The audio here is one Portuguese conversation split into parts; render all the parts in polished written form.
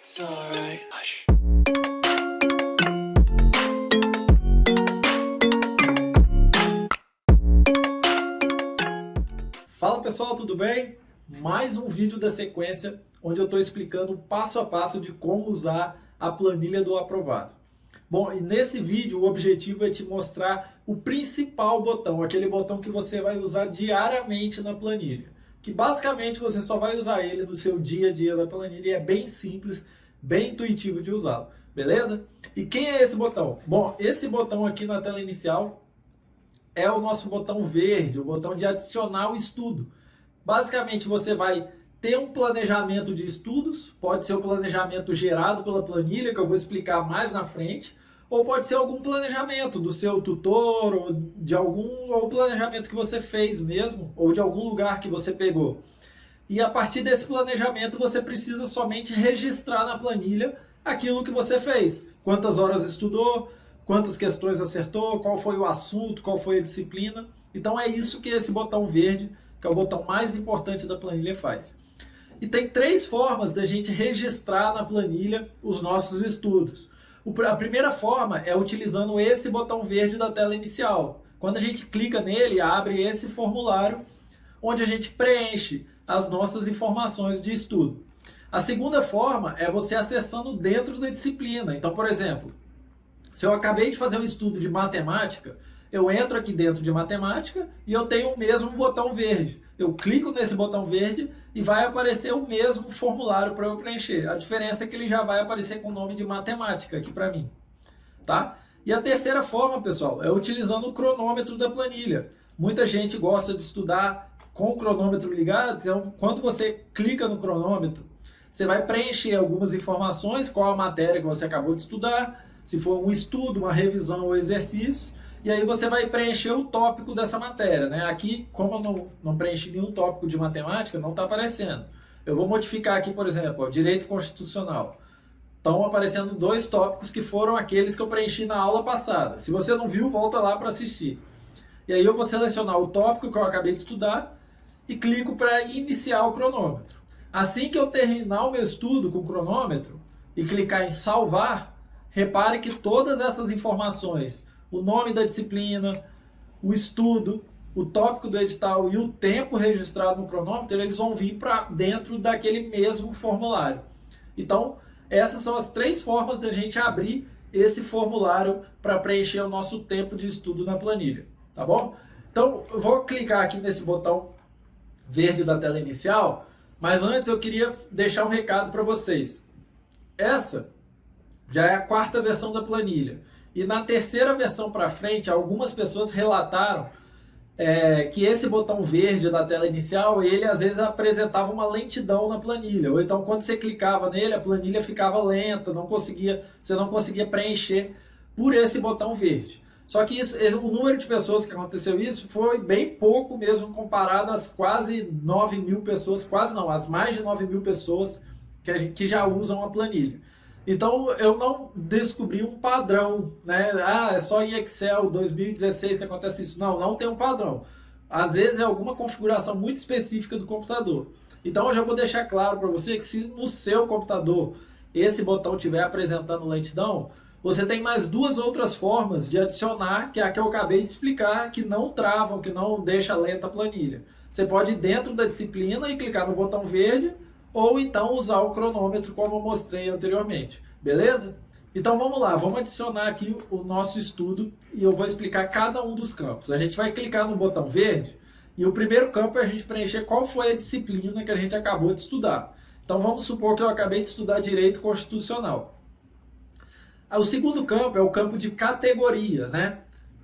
It's alright. Hush. Fala pessoal, tudo bem? Mais um vídeo da sequência onde eu estou explicando passo a passo de como usar a planilha do aprovado. Bom, e nesse vídeo o objetivo é te mostrar o principal botão, aquele botão que você vai usar diariamente na planilha. Que basicamente você só vai usar ele no seu dia a dia da planilha e é bem simples, bem intuitivo de usá-lo, beleza? E quem é esse botão? Bom, esse botão aqui na tela inicial é o nosso botão verde, o botão de adicionar o estudo. Basicamente você vai ter um planejamento de estudos, pode ser o planejamento gerado pela planilha, que eu vou explicar mais na frente, ou pode ser algum planejamento do seu tutor, ou de algum planejamento que você fez mesmo, ou de algum lugar que você pegou. E a partir desse planejamento você precisa somente registrar na planilha aquilo que você fez. Quantas horas estudou, quantas questões acertou, qual foi o assunto, qual foi a disciplina. Então é isso que esse botão verde, que é o botão mais importante da planilha, faz. E tem três formas da gente registrar na planilha os nossos estudos. A primeira forma é utilizando esse botão verde da tela inicial. Quando a gente clica nele, abre esse formulário onde a gente preenche as nossas informações de estudo. A segunda forma é você acessando dentro da disciplina. Então, por exemplo, se eu acabei de fazer um estudo de matemática, eu entro aqui dentro de matemática e eu tenho o mesmo botão verde. Eu clico nesse botão verde e vai aparecer o mesmo formulário para eu preencher. A diferença é que ele já vai aparecer com o nome de matemática aqui para mim, tá? E a terceira forma, pessoal, é utilizando o cronômetro da planilha. Muita gente gosta de estudar com o cronômetro ligado, então quando você clica no cronômetro, você vai preencher algumas informações, qual a matéria que você acabou de estudar, se for um estudo, uma revisão ou exercício, e aí você vai preencher o tópico dessa matéria, né? Aqui, como eu não preenchi nenhum tópico de matemática, não está aparecendo. Eu vou modificar aqui, por exemplo, ó, direito constitucional. Estão aparecendo dois tópicos que foram aqueles que eu preenchi na aula passada. Se você não viu, volta lá para assistir. E aí eu vou selecionar o tópico que eu acabei de estudar e clico para iniciar o cronômetro. Assim que eu terminar o meu estudo com o cronômetro e clicar em salvar, repare que todas essas informações, o nome da disciplina, o estudo, o tópico do edital e o tempo registrado no cronômetro, eles vão vir para dentro daquele mesmo formulário. Então, essas são as três formas da gente abrir esse formulário para preencher o nosso tempo de estudo na planilha, tá bom? Então, eu vou clicar aqui nesse botão verde da tela inicial, mas antes eu queria deixar um recado para vocês. Essa já é a quarta versão da planilha. E na terceira versão para frente, algumas pessoas relataram que esse botão verde da tela inicial, ele às vezes apresentava uma lentidão na planilha. Ou então quando você clicava nele, a planilha ficava lenta, você não conseguia preencher por esse botão verde. Só que o número de pessoas que aconteceu isso foi bem pouco mesmo comparado às quase 9 mil pessoas, quase não, às mais de 9 mil pessoas que já usam a planilha. Então, eu não descobri um padrão, né? É só em Excel 2016 que acontece isso. Não tem um padrão. Às vezes é alguma configuração muito específica do computador. Então, eu já vou deixar claro para você que se no seu computador esse botão estiver apresentando lentidão, você tem mais duas outras formas de adicionar, que é a que eu acabei de explicar, que não travam, que não deixa lenta a planilha. Você pode ir dentro da disciplina e clicar no botão verde, ou então usar o cronômetro como eu mostrei anteriormente, beleza? Então vamos lá, vamos adicionar aqui o nosso estudo e eu vou explicar cada um dos campos. A gente vai clicar no botão verde e o primeiro campo é a gente preencher qual foi a disciplina que a gente acabou de estudar. Então vamos supor que eu acabei de estudar Direito Constitucional. O segundo campo é o campo de categoria, né?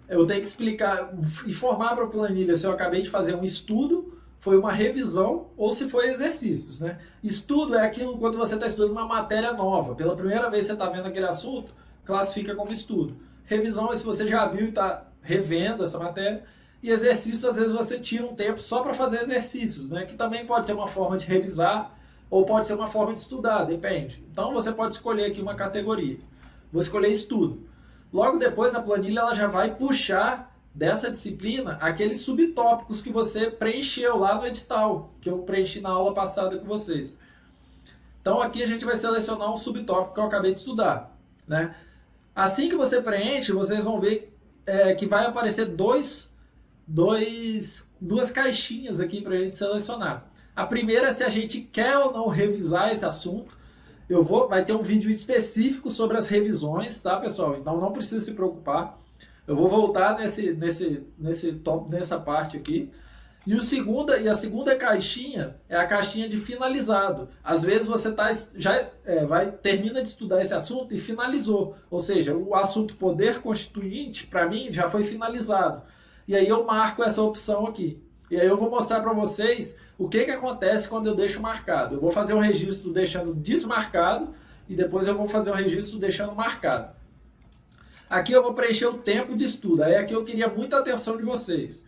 Eu tenho que explicar, informar para a planilha se eu acabei de fazer um estudo, foi uma revisão ou se foi exercícios, né? Estudo é aquilo quando você está estudando uma matéria nova. Pela primeira vez você está vendo aquele assunto, classifica como estudo. Revisão é se você já viu e está revendo essa matéria. E exercício, às vezes você tira um tempo só para fazer exercícios, né? Que também pode ser uma forma de revisar ou pode ser uma forma de estudar, depende. Então você pode escolher aqui uma categoria. Vou escolher estudo. Logo depois a planilha ela já vai puxar dessa disciplina aqueles subtópicos que você preencheu lá no edital, que eu preenchi na aula passada com vocês. Então aqui a gente vai selecionar um subtópico que eu acabei de estudar, né? Assim que você preenche, vocês vão ver que vai aparecer duas caixinhas aqui para a gente selecionar. A primeira é se a gente quer ou não revisar esse assunto. Vai ter um vídeo específico sobre as revisões, tá, pessoal? Então não precisa se preocupar. Eu vou voltar nessa parte aqui. E a segunda caixinha é a caixinha de finalizado. Às vezes você termina de estudar esse assunto e finalizou. Ou seja, o assunto poder constituinte, para mim, já foi finalizado. E aí eu marco essa opção aqui. E aí eu vou mostrar para vocês o que acontece quando eu deixo marcado. Eu vou fazer um registro deixando desmarcado e depois eu vou fazer um registro deixando marcado. Aqui eu vou preencher o tempo de estudo. Aí aqui eu queria muita atenção de vocês.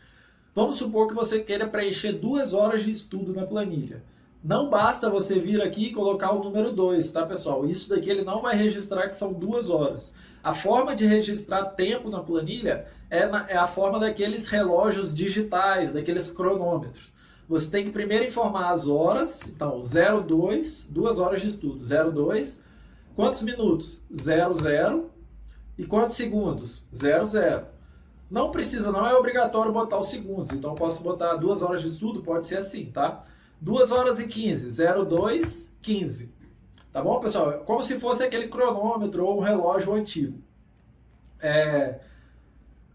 Vamos supor que você queira preencher 2 horas de estudo na planilha. Não basta você vir aqui e colocar o número 2, tá, pessoal? Isso daqui ele não vai registrar que são 2 horas. A forma de registrar tempo na planilha é a forma daqueles relógios digitais, daqueles cronômetros. Você tem que primeiro informar as horas, então 02, 2 horas de estudo, 02, quantos minutos? 00, e quantos segundos? 00. Não precisa, não é obrigatório botar os segundos, então eu posso botar 2 horas de estudo, pode ser assim, tá? 2 horas e 15, 02, 15. Tá bom, pessoal? Como se fosse aquele cronômetro ou um relógio antigo.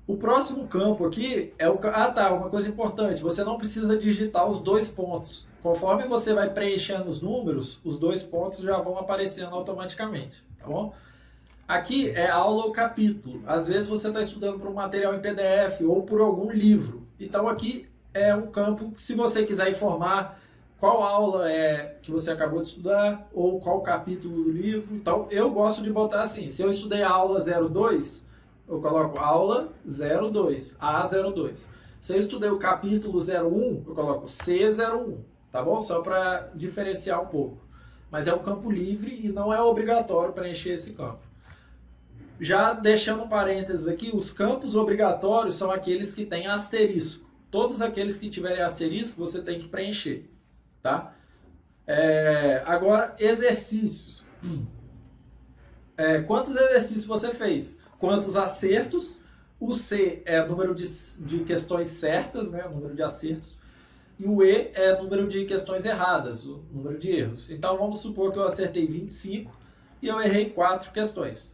O próximo campo aqui é uma coisa importante, você não precisa digitar os 2 pontos. Conforme você vai preenchendo os números, os 2 pontos já vão aparecendo automaticamente, tá bom? Aqui é aula ou capítulo. Às vezes você está estudando por um material em PDF ou por algum livro. Então aqui é um campo que, se você quiser informar qual aula é que você acabou de estudar ou qual capítulo do livro. Então eu gosto de botar assim, se eu estudei a aula 02, eu coloco aula 02, A02. Se eu estudei o capítulo 01, eu coloco C01, tá bom? Só para diferenciar um pouco. Mas é um campo livre e não é obrigatório preencher esse campo. Já deixando um parênteses aqui, os campos obrigatórios são aqueles que têm asterisco. Todos aqueles que tiverem asterisco, você tem que preencher, tá? Agora, exercícios. Quantos exercícios você fez? Quantos acertos? O C é número de questões certas, né? O número de acertos. E o E é número de questões erradas, o número de erros. Então, vamos supor que eu acertei 25 e eu errei 4 questões.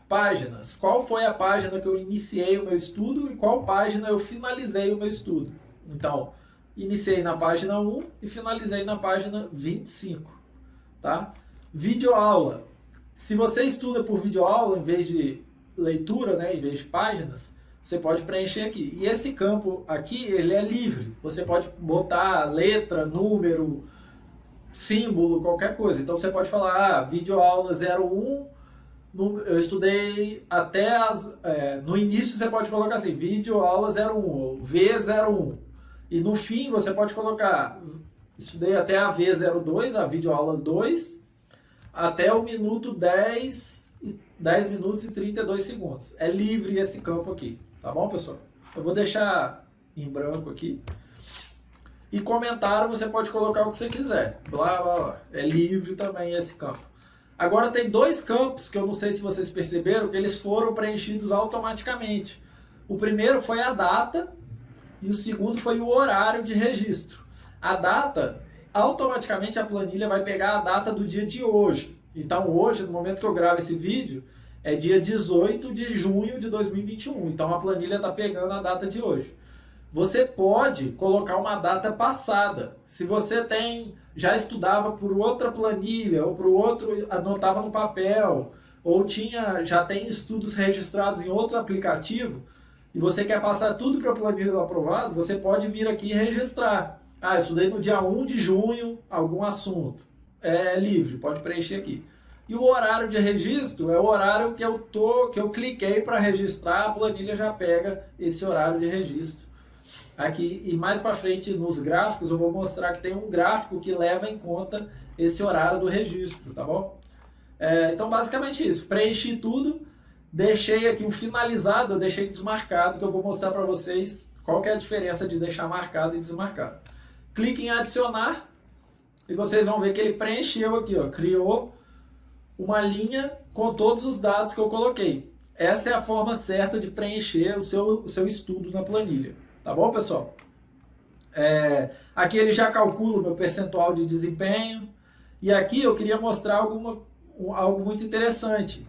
Páginas. Qual foi a página que eu iniciei o meu estudo e qual página eu finalizei o meu estudo? Então, iniciei na página 1 e finalizei na página 25. Tá? Videoaula. Se você estuda por videoaula, em vez de leitura, né, em vez de páginas, você pode preencher aqui. E esse campo aqui, ele é livre. Você pode botar letra, número, símbolo, qualquer coisa. Então, você pode falar, videoaula 01, eu estudei até no início você pode colocar assim, vídeo aula 01 ou V01. E no fim você pode colocar, estudei até a V02, a vídeo aula 2, até o minuto 10 minutos e 32 segundos. É livre esse campo aqui, tá bom, pessoal? Eu vou deixar em branco aqui. E comentário você pode colocar o que você quiser, blá, blá, blá. É livre também esse campo. Agora tem 2 campos que eu não sei se vocês perceberam que eles foram preenchidos automaticamente. O primeiro foi a data e o segundo foi o horário de registro. A data, automaticamente a planilha vai pegar a data do dia de hoje. Então hoje, no momento que eu gravo esse vídeo, é dia 18 de junho de 2021. Então a planilha está pegando a data de hoje. Você pode colocar uma data passada. Se você já estudava por outra planilha, ou por outro, anotava no papel, ou já tem estudos registrados em outro aplicativo, e você quer passar tudo para a planilha do aprovado, você pode vir aqui e registrar. Estudei no dia 1 de junho algum assunto. É livre, pode preencher aqui. E o horário de registro é o horário que eu cliquei para registrar, a planilha já pega esse horário de registro. Aqui, e mais para frente nos gráficos eu vou mostrar que tem um gráfico que leva em conta esse horário do registro, tá bom? Então basicamente isso, preenchi tudo, deixei aqui o finalizado, eu deixei desmarcado, que eu vou mostrar para vocês qual que é a diferença de deixar marcado e desmarcado. Clique em adicionar, e vocês vão ver que ele preencheu aqui, ó, criou uma linha com todos os dados que eu coloquei. Essa é a forma certa de preencher o seu estudo na planilha. Tá bom, pessoal? Aqui ele já calcula o meu percentual de desempenho. E aqui eu queria mostrar algo muito interessante,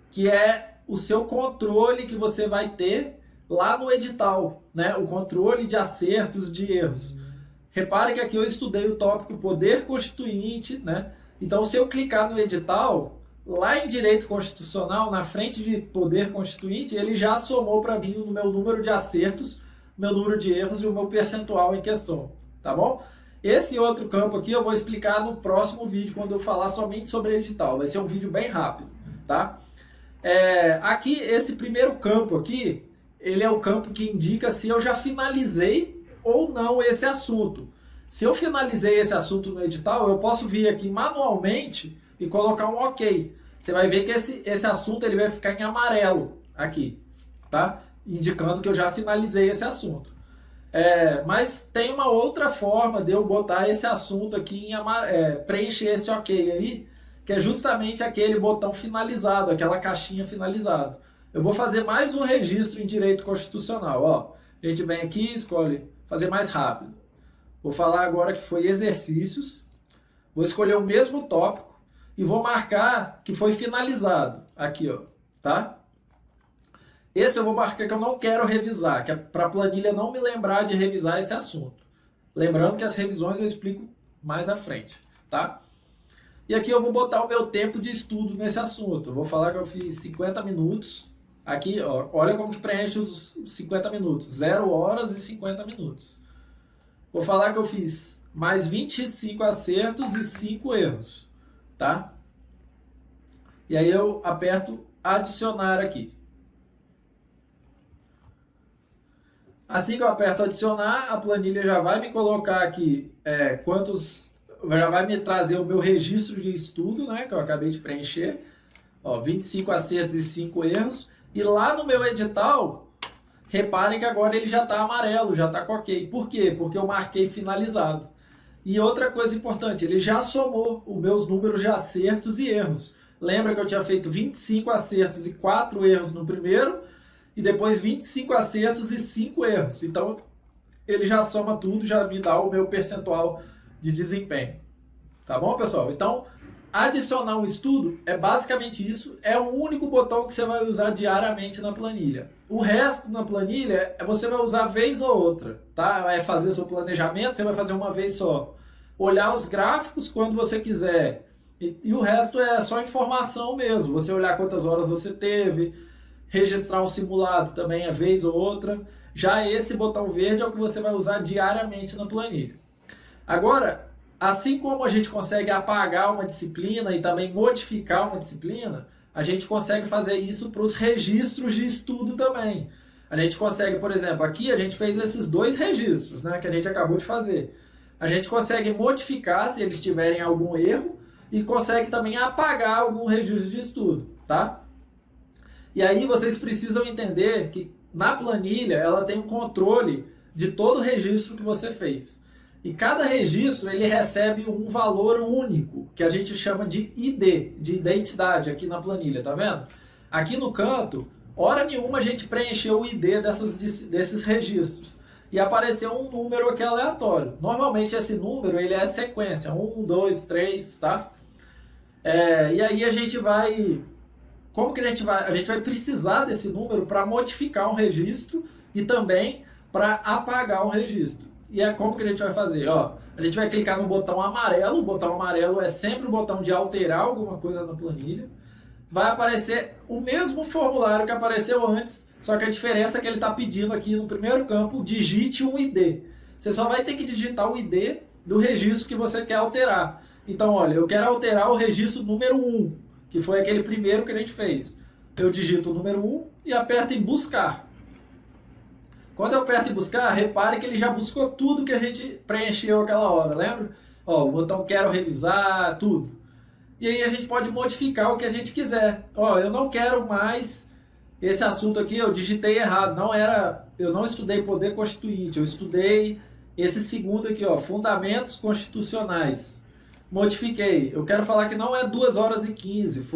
que é o seu controle que você vai ter lá no edital, né? O controle de acertos, de erros. Repare que aqui eu estudei o tópico poder constituinte, né? Então, se eu clicar no edital, lá em direito constitucional, na frente de poder constituinte, ele já somou para mim o meu número de acertos, meu número de erros e o meu percentual em questão, tá bom? Esse outro campo aqui eu vou explicar no próximo vídeo, quando eu falar somente sobre edital. Vai ser um vídeo bem rápido, tá? Aqui, esse primeiro campo aqui, ele é o campo que indica se eu já finalizei ou não esse assunto. Se eu finalizei esse assunto no edital, eu posso vir aqui manualmente e colocar um OK. Você vai ver que esse assunto ele vai ficar em amarelo aqui, tá? Indicando que eu já finalizei esse assunto. Mas tem uma outra forma de eu botar esse assunto aqui em amarelo, preencher esse OK aí, que é justamente aquele botão finalizado, aquela caixinha finalizado. Eu vou fazer mais um registro em direito constitucional. Ó, a gente vem aqui, escolhe fazer mais rápido. Vou falar agora que foi exercícios. Vou escolher o mesmo tópico e vou marcar que foi finalizado. Aqui, ó, tá? Esse eu vou marcar que eu não quero revisar, que é para a planilha não me lembrar de revisar esse assunto. Lembrando que as revisões eu explico mais à frente, tá? E aqui eu vou botar o meu tempo de estudo nesse assunto. Eu vou falar que eu fiz 50 minutos. Aqui, ó, olha como que preenche os 50 minutos. 0 horas e 50 minutos. Vou falar que eu fiz mais 25 acertos e 5 erros, tá? E aí eu aperto adicionar aqui. Assim que eu aperto adicionar, a planilha já vai me colocar aqui já vai me trazer o meu registro de estudo, né, que eu acabei de preencher. Ó, 25 acertos e 5 erros. E lá no meu edital, reparem que agora ele já está amarelo, já está com OK. Por quê? Porque eu marquei finalizado. E outra coisa importante, ele já somou os meus números de acertos e erros. Lembra que eu tinha feito 25 acertos e 4 erros no primeiro, e depois 25 acertos e 5 erros. Então, ele já soma tudo, já me dá o meu percentual de desempenho. Tá bom, pessoal? Então, adicionar um estudo é basicamente isso. É o único botão que você vai usar diariamente na planilha. O resto na planilha você vai usar vez ou outra, tá? Vai fazer o seu planejamento, você vai fazer uma vez só. Olhar os gráficos quando você quiser. E o resto é só informação mesmo. Você olhar quantas horas você teve, registrar um simulado também é vez ou outra. Já esse botão verde é o que você vai usar diariamente na planilha. Agora, assim como a gente consegue apagar uma disciplina e também modificar uma disciplina, a gente consegue fazer isso para os registros de estudo também. A gente consegue, por exemplo, aqui a gente fez esses 2 registros, né, que a gente acabou de fazer. A gente consegue modificar se eles tiverem algum erro e consegue também apagar algum registro de estudo, tá? E aí vocês precisam entender que na planilha ela tem um controle de todo o registro que você fez. E cada registro ele recebe um valor único, que a gente chama de ID, de identidade, aqui na planilha, tá vendo? Aqui no canto, hora nenhuma a gente preencheu o ID desses registros. E apareceu um número aqui aleatório. Normalmente esse número ele é sequência, 1, 2, 3, tá? E aí a gente vai... Como que a gente vai precisar desse número para modificar um registro e também para apagar um registro. E é como que a gente vai fazer? Ó, a gente vai clicar no botão amarelo. O botão amarelo é sempre o botão de alterar alguma coisa na planilha. Vai aparecer o mesmo formulário que apareceu antes, só que a diferença é que ele está pedindo aqui no primeiro campo, digite um ID. Você só vai ter que digitar o ID do registro que você quer alterar. Então, olha, eu quero alterar o registro número 1, que foi aquele primeiro que a gente fez. Eu digito o número 1 e aperto em buscar. Quando eu aperto em buscar, repare que ele já buscou tudo que a gente preencheu aquela hora, lembra? Ó, o botão quero revisar, tudo. E aí a gente pode modificar o que a gente quiser. Ó, eu não quero mais esse assunto aqui, eu digitei errado. Eu não estudei poder constituinte, eu estudei esse segundo aqui, ó, fundamentos constitucionais. Modifiquei. Eu quero falar que não é 2 horas e 15,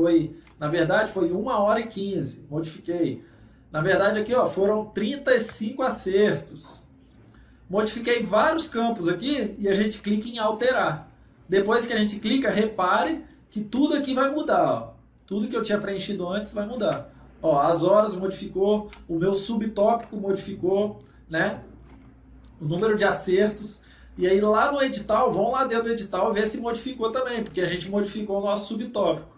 na verdade foi 1 hora e 15. Modifiquei. Na verdade aqui, ó, foram 35 acertos. Modifiquei vários campos aqui e a gente clica em alterar. Depois que a gente clica, repare que tudo aqui vai mudar, ó. Tudo que eu tinha preenchido antes vai mudar. Ó, as horas modificou, o meu subtópico modificou, né? O número de acertos. E aí lá no edital, vão lá dentro do edital ver se modificou também, porque a gente modificou o nosso subtópico.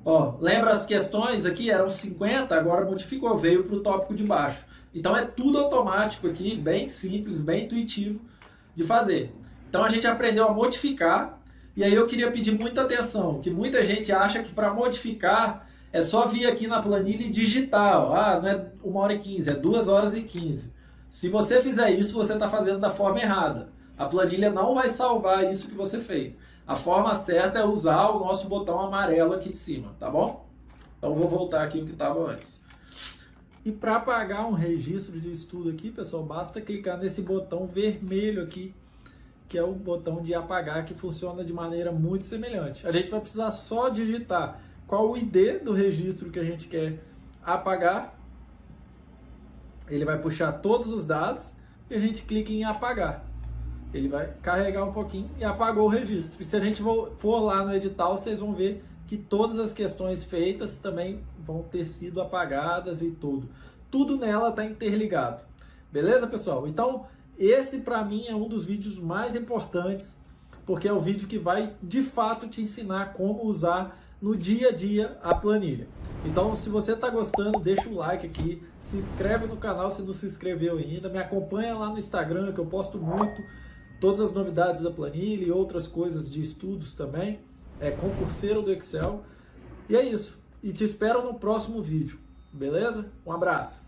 Ó, lembra as questões aqui? Eram 50, agora modificou, veio para o tópico de baixo. Então é tudo automático aqui, bem simples, bem intuitivo de fazer. Então a gente aprendeu a modificar, e aí eu queria pedir muita atenção, que muita gente acha que para modificar é só vir aqui na planilha e digitar. Ó, ah, não é 1 hora e 15, é 2 horas e 15. Se você fizer isso, você está fazendo da forma errada. A planilha não vai salvar isso que você fez. A forma certa é usar o nosso botão amarelo aqui de cima, tá bom? Então vou voltar aqui o que estava antes. E para apagar um registro de estudo aqui, pessoal, basta clicar nesse botão vermelho aqui, que é o botão de apagar, que funciona de maneira muito semelhante. A gente vai precisar só digitar qual o ID do registro que a gente quer apagar. Ele vai puxar todos os dados e a gente clica em apagar. Ele vai carregar um pouquinho e apagou o registro. E se a gente for lá no edital, vocês vão ver que todas as questões feitas também vão ter sido apagadas e tudo. Tudo nela está interligado. Beleza, pessoal? Então, esse para mim é um dos vídeos mais importantes, porque é o vídeo que vai, de fato, te ensinar como usar no dia a dia a planilha. Então, se você está gostando, deixa o like aqui, se inscreve no canal se não se inscreveu ainda, me acompanha lá no Instagram, que eu posto muito todas as novidades da planilha e outras coisas de estudos também, concurseiro do Excel. E é isso. E te espero no próximo vídeo, beleza? Um abraço!